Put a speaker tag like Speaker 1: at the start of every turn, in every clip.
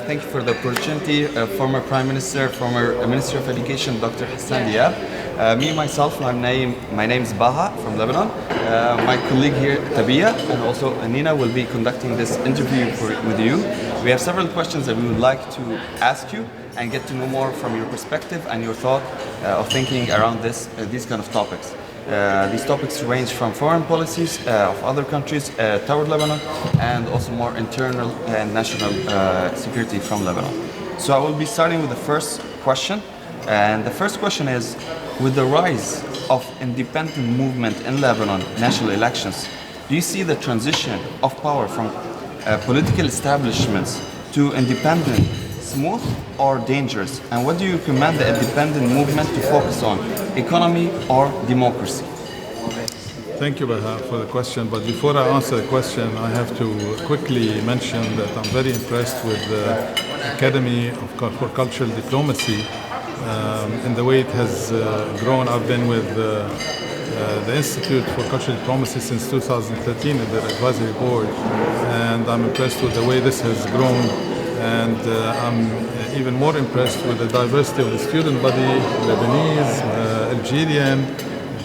Speaker 1: thank you for the opportunity. Former Prime Minister, former Minister of Education, Dr. Hassan Diab. Myself, my name is Baha from Lebanon. My colleague here, Tabia, and also Nina will be conducting this interview with you. We have several questions that we would like to ask you and get to know more from your perspective and your thought of thinking around these kind of topics. These topics range from foreign policies of other countries toward Lebanon and also more internal and national security from Lebanon. So I will be starting with the first question. And the first question is, with the rise of independent movement in Lebanon, national elections, do you see the transition of power from political establishments to independent smooth or dangerous? And what do you recommend the independent movement to focus on, economy or democracy?
Speaker 2: Thank you, Baha, for the question. But before I answer the question, I have to quickly mention that I'm very impressed with the Academy for Cultural Diplomacy in the way it has grown. I've been with the Institute for Cultural Diplomacy since 2013 in their advisory board, and I'm impressed with the way this has grown. And I'm even more impressed with the diversity of the student body, Lebanese, Algerian,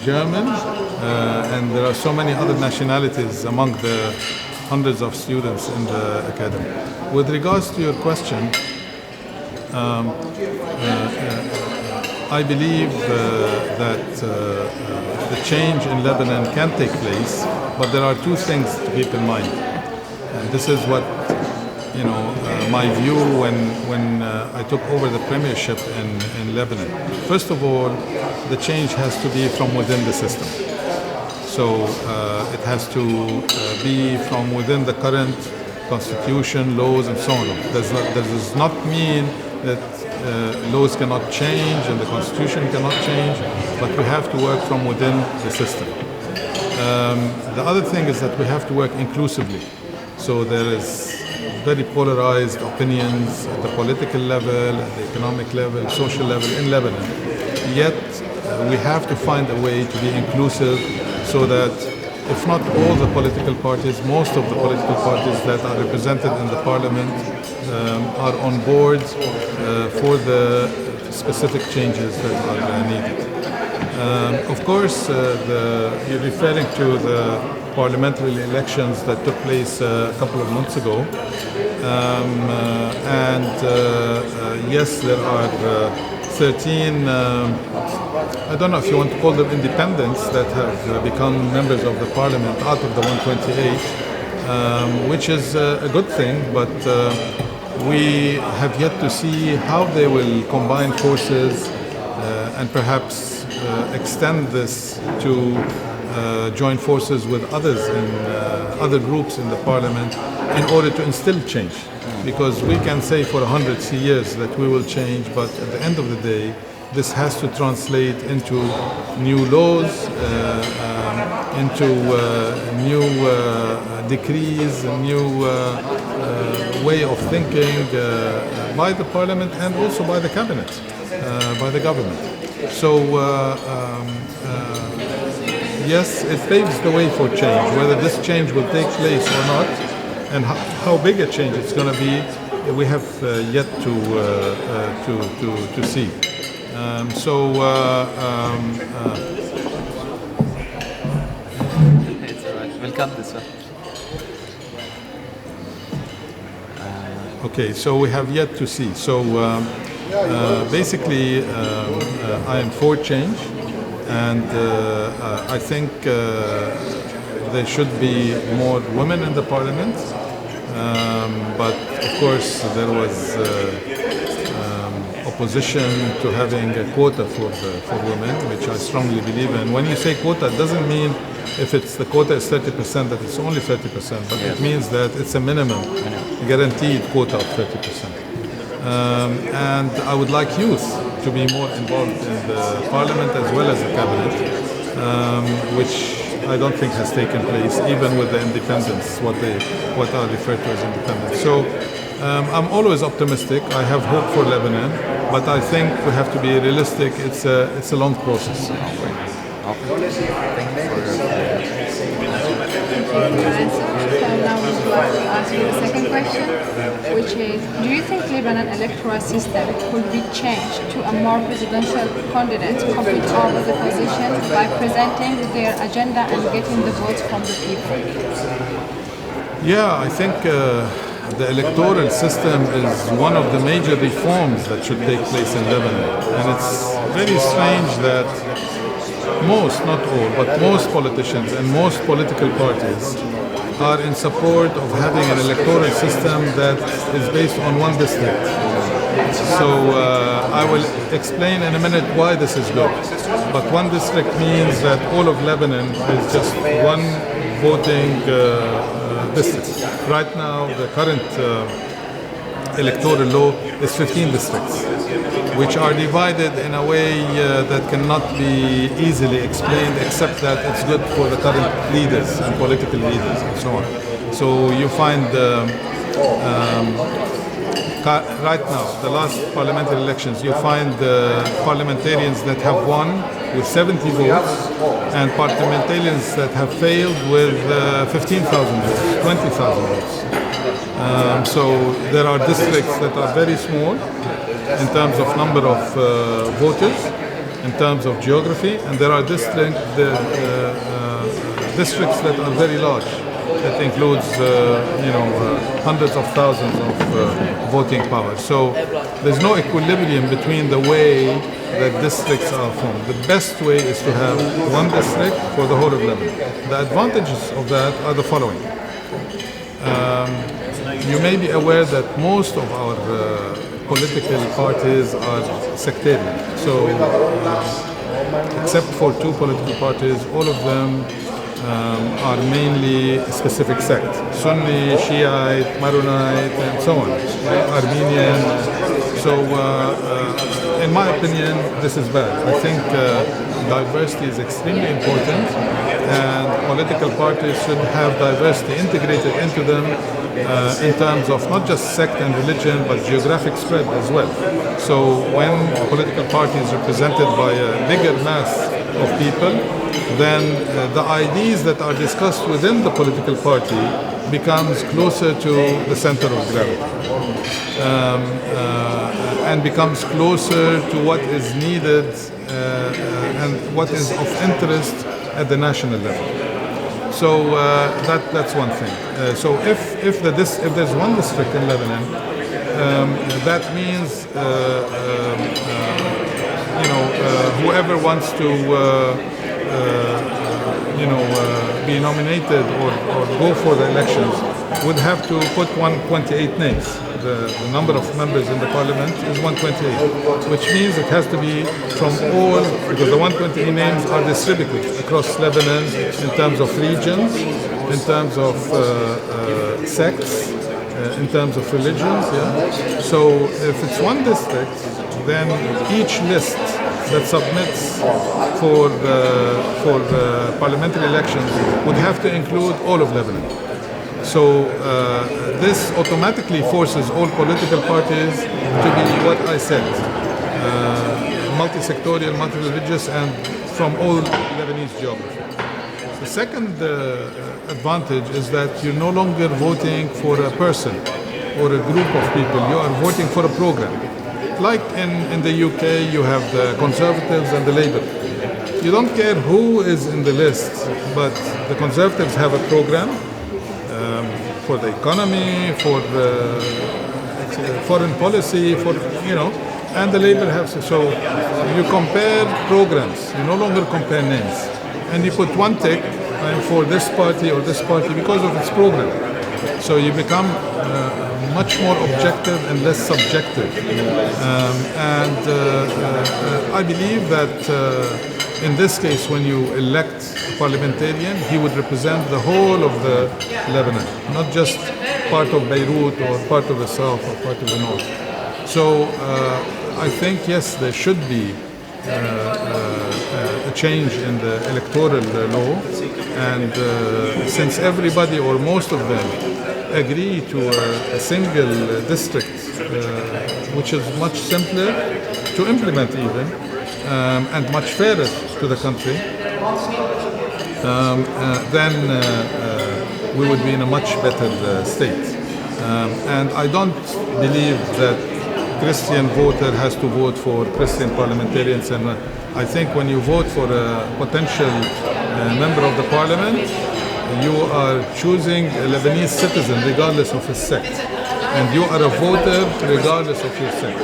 Speaker 2: German, and there are so many other nationalities among the hundreds of students in the academy. With regards to your question, I believe that the change in Lebanon can take place, but there are two things to keep in mind. And this is what my view when I took over the premiership in Lebanon. First of all, the change has to be from within the system. So it has to be from within the current constitution, laws, and so on. That does not mean that laws cannot change and the constitution cannot change, but we have to work from within the system. The other thing is that we have to work inclusively. So there is very polarized opinions at the political level, at the economic level, social level in Lebanon. Yet we have to find a way to be inclusive so that if not all the political parties, most of the political parties that are represented in the parliament are on board for the specific changes that are needed. Of course, you're referring to the parliamentary elections that took place a couple of months ago. Yes, there are 13, I don't know if you want to call them independents, that have become members of the parliament out of the 128, which is a good thing, but we have yet to see how they will combine forces and perhaps extend this to join forces with others in other groups in the parliament in order to instill change. Because we can say for 100 years that we will change, but at the end of the day, this has to translate into new laws, into new decrees, a new way of thinking by the parliament and also by the cabinet, by the government. So yes, it paves the way for change. Whether this change will take place or not, and how big a change it's going to be, we have yet to see.
Speaker 1: It's all right. We'll cut this one.
Speaker 2: Okay, so we have yet to see. So basically, I am for change, and I think there should be more women in the parliament. But of course, there was opposition to having a quota for women, which I strongly believe in. When you say quota, it doesn't mean if it's the quota is 30% that it's only 30%, but it means that it's a minimum guaranteed quota of 30%. And I would like youth to be more involved in the parliament as well as the cabinet, which I don't think has taken place, even with the independents, what are referred to as independents. So I'm always optimistic. I have hope for Lebanon, but I think we have to be realistic. It's a long process.
Speaker 1: Thank you for
Speaker 3: to ask you the second question, which is, do you think Lebanon electoral system could be changed to a more presidential candidate compete over the position by presenting their agenda and getting the votes from the people?
Speaker 2: Yeah, I think the electoral system is one of the major reforms that should take place in Lebanon. And it's very strange that most, not all, but most politicians and most political parties are in support of having an electoral system that is based on one district. So I will explain in a minute why this is good. But one district means that all of Lebanon is just one voting district. Right now, the current electoral law is 15 districts, which are divided in a way that cannot be easily explained, except that it's good for the current leaders and political leaders and so on. So you find right now, the last parliamentary elections, you find parliamentarians that have won with 70 votes and parliamentarians that have failed with 15,000 votes, 20,000 votes. So there are districts that are very small in terms of number of voters, in terms of geography, and there are districts that are very large. That includes, hundreds of thousands of voting power. So there's no equilibrium between the way that districts are formed. The best way is to have one district for the whole of Lebanon. The advantages of that are the following. You may be aware that most of our political parties are sectarian. So, except for two political parties, all of them are mainly a specific sect. Sunni, Shiite, Maronite, and so on. Armenian. So, in my opinion, this is bad. I think diversity is extremely important, and political parties should have diversity integrated into them in terms of not just sect and religion, but geographic spread as well. So when a political party is represented by a bigger mass of people, then the ideas that are discussed within the political party becomes closer to the center of gravity and becomes closer to what is needed and what is of interest at the national level. So that's one thing. So if there's one district in Lebanon, that means whoever wants to be nominated or go for the elections would have to put 128 names. The number of members in the parliament is 128, which means it has to be from all, because the 128 names are distributed across Lebanon in terms of regions, in terms of sects, in terms of religions. Yeah? So if it's one district, then each list that submits for the parliamentary elections would have to include all of Lebanon. So this automatically forces all political parties to be what I said, multi-sectorial, multi-religious, and from all Lebanese geography. The second advantage is that you're no longer voting for a person or a group of people, you are voting for a program. Like in the UK, you have the Conservatives and the Labour. You don't care who is in the list, but the Conservatives have a program for the economy, for foreign policy, and the Labour has. So you compare programs, you no longer compare names. And you put one tick, I'm for this party or this party because of its program. So you become much more objective and less subjective. I believe that in this case, when you elect a parliamentarian, he would represent the whole of the Lebanon, not just part of Beirut or part of the south or part of the north. So I think, yes, there should be a change in the electoral law, and since everybody or most of them agree to a single district, which is much simpler to implement even, and much fairer to the country, then we would be in a much better state. And I don't believe that Christian voter has to vote for Christian parliamentarians. And I think when you vote for a potential member of the parliament, you are choosing a Lebanese citizen regardless of his sect. And you are a voter regardless of your sect.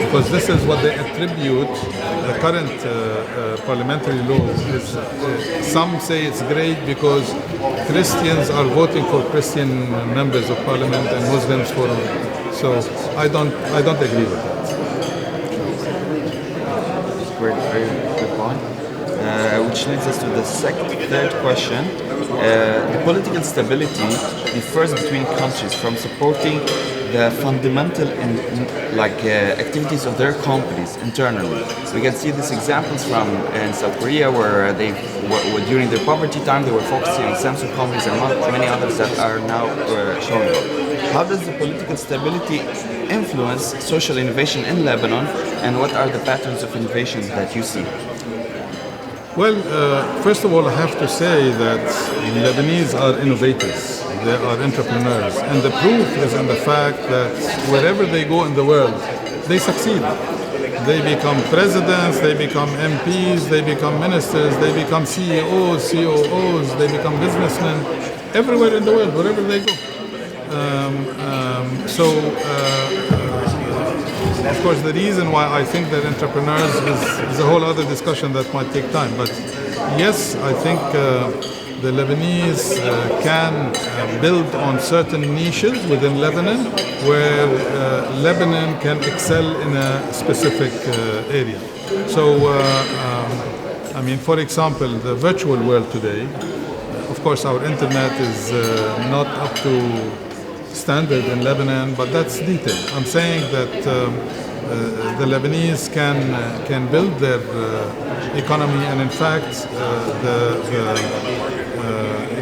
Speaker 2: Because this is what they attribute the current parliamentary law is. Some say it's great because Christians are voting for Christian members of parliament and Muslims for. So I don't agree with that.
Speaker 1: Great, very good point. Which leads us to the third question. The political stability differs between countries from supporting the fundamental activities of their companies internally. So we can see these examples from in South Korea, where they during their poverty time they were focusing on Samsung companies and many others that are now showing up. How does the political stability influence social innovation in Lebanon, and what are the patterns of innovation that you see?
Speaker 2: Well, first of all, I have to say that Lebanese are innovators. They are entrepreneurs. And the proof is in the fact that wherever they go in the world, they succeed. They become presidents, they become MPs, they become ministers, they become CEOs, COOs, they become businessmen, everywhere in the world, wherever they go. Of course, the reason why I think that entrepreneurs is a whole other discussion that might take time. But yes, I think the Lebanese can build on certain niches within Lebanon where Lebanon can excel in a specific area. So, I mean, for example, the virtual world today, of course, our internet is not up to standard in Lebanon, but that's detail. I'm saying that the Lebanese can build their economy, and in fact, the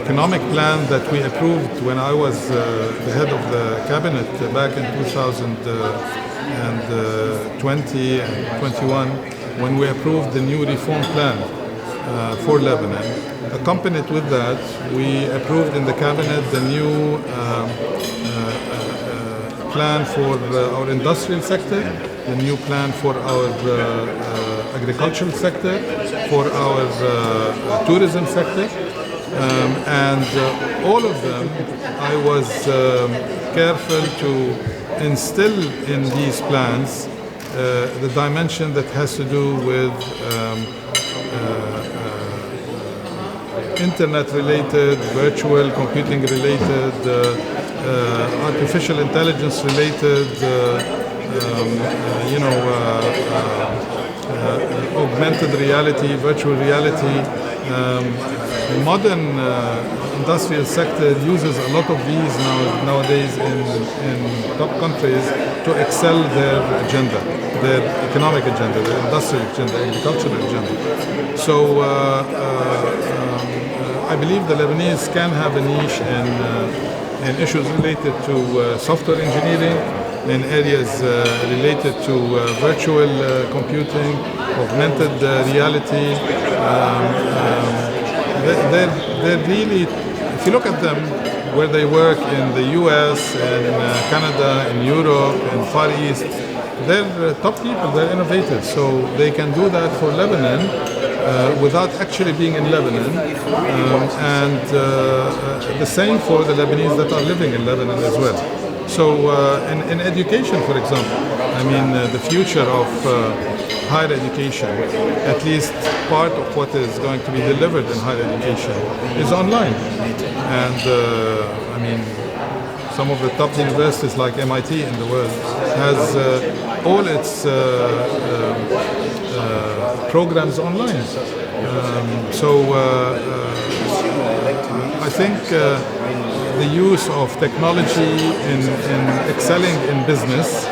Speaker 2: economic plan that we approved when I was the head of the cabinet back in 2020 and 21, when we approved the new reform plan for Lebanon. Accompanied with that, we approved in the cabinet the new plan for our industrial sector, the new plan for our agricultural sector, for our tourism sector, and all of them I was careful to instill in these plans the dimension that has to do with internet-related, virtual computing-related, artificial intelligence-related, augmented reality, virtual reality. Modern industrial sector uses a lot of these nowadays in top countries to excel their agenda, their economic agenda, their industrial agenda, agricultural agenda. So I believe the Lebanese can have a niche in issues related to software engineering, in areas related to virtual computing, augmented reality. They're really, if you look at them, where they work in the US, in Canada, in Europe, in Far East, they're top people, they're innovators. So they can do that for Lebanon without actually being in Lebanon. And the same for the Lebanese that are living in Lebanon as well. So in education, for example, I mean, the future of higher education, at least part of what is going to be delivered in higher education is online. And I mean, some of the top universities like MIT in the world has all its programs online. I think the use of technology in excelling in business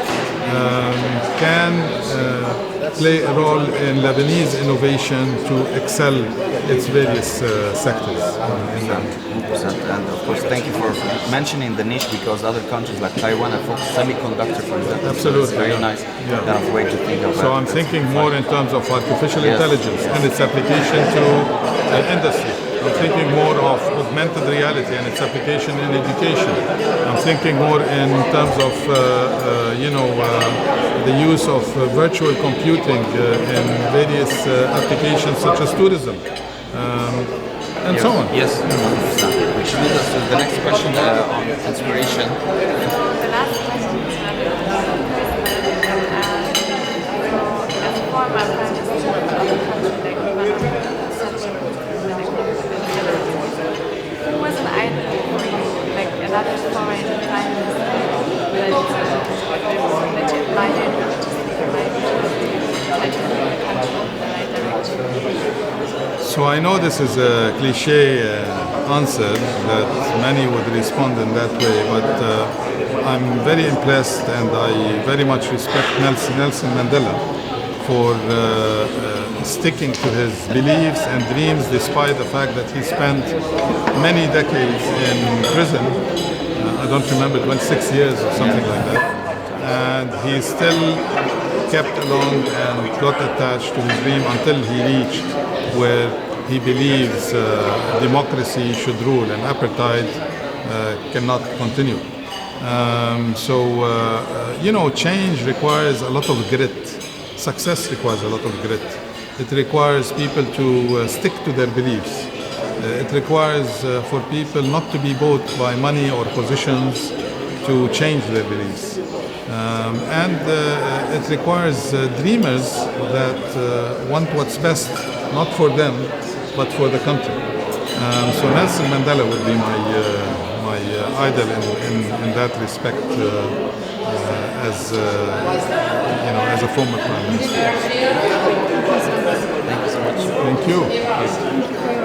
Speaker 2: can play a role in Lebanese innovation to excel its various sectors.
Speaker 1: 100%. And of course, thank you for mentioning the niche, because other countries like Taiwan have focused semiconductor, for example.
Speaker 2: Absolutely.
Speaker 1: So it's very nice kind of way to think of it.
Speaker 2: So I'm thinking more in terms of artificial intelligence and its application to industry. I'm thinking more of augmented reality and its application in education. I'm thinking more in terms of, the use of virtual computing in various applications such as tourism, and so on.
Speaker 1: Yes, 100%. Which leads us to the next question on inspiration.
Speaker 4: The last question is rather personal. As a former prime minister of a country like Lebanon, such a who was an idol for you, like another foreign prime minister that you admired, not just like the country in the right direction?
Speaker 2: So I know this is a cliche answer that many would respond in that way, but I'm very impressed and I very much respect Nelson Mandela for sticking to his beliefs and dreams despite the fact that he spent many decades in prison. I don't remember, 26 years or something like that. And he still kept along and got attached to his dream until he reached where he believes democracy should rule and apartheid cannot continue. Change requires a lot of grit. Success requires a lot of grit. It requires people to stick to their beliefs. It requires for people not to be bought by money or positions to change their beliefs. It requires dreamers that want what's best, not for them, but for the country. So Nelson Mandela would be my idol in that respect, as a former prime minister.
Speaker 1: Thank you so much.
Speaker 2: Thank you.
Speaker 3: Thank you for your